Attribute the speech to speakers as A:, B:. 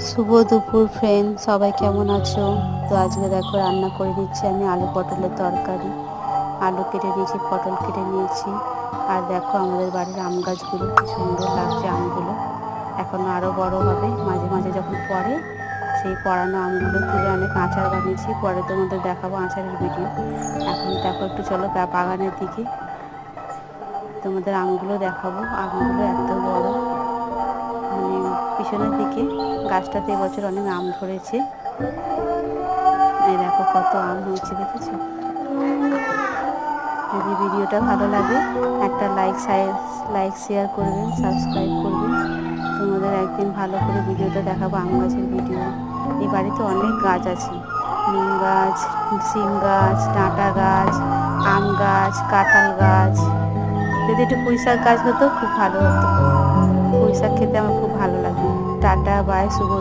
A: শুভ দুপুর ফ্রেন্ড, সবাই কেমন আছো? তো আজকে দেখো রান্না করে নিচ্ছি আমি আলু পটলের তরকারি। আলু কেটে নিয়েছি, পটল কেটে নিয়েছি। আর দেখো আমাদের বাড়ির আম গাছগুলো কি সুন্দর লাগছে। আমগুলো এখনও আরও বড় হবে, মাঝে মাঝে যখন পড়ে সেই পড়ানো আমগুলো তুলে অনেক আচার বানিয়েছি। পরে তোমাদের দেখাবো আচারের ভিডিও। এখন দেখো একটু চলো বাগানের দিকে, তোমাদের আমগুলো দেখাবো। আমগুলো এত বড়, মানে পিছনের দিকে গাছটাতে এবছর অনেক আম ধরেছে। এই দেখো কত আম হয়েছে, দেখেছো? যদি ভিডিওটা ভালো লাগে একটা লাইক শেয়ার করবেন, সাবস্ক্রাইব করবেন। তোমাদের একদিন ভালো করে ভিডিওটা দেখাবো আম গাছের ভিডিও। এই বাড়িতে অনেক গাছ আছে, নিম গাছ, সিম গাছ, ডাঁটা গাছ, আম গাছ, কাঁঠাল গাছ। যদি একটু পুঁই শাক গাছ হতো খুব ভালো হতো। পুঁই শাক খেতে আমার খুব ভালো লাগে। টাটা, বাই, শুভ।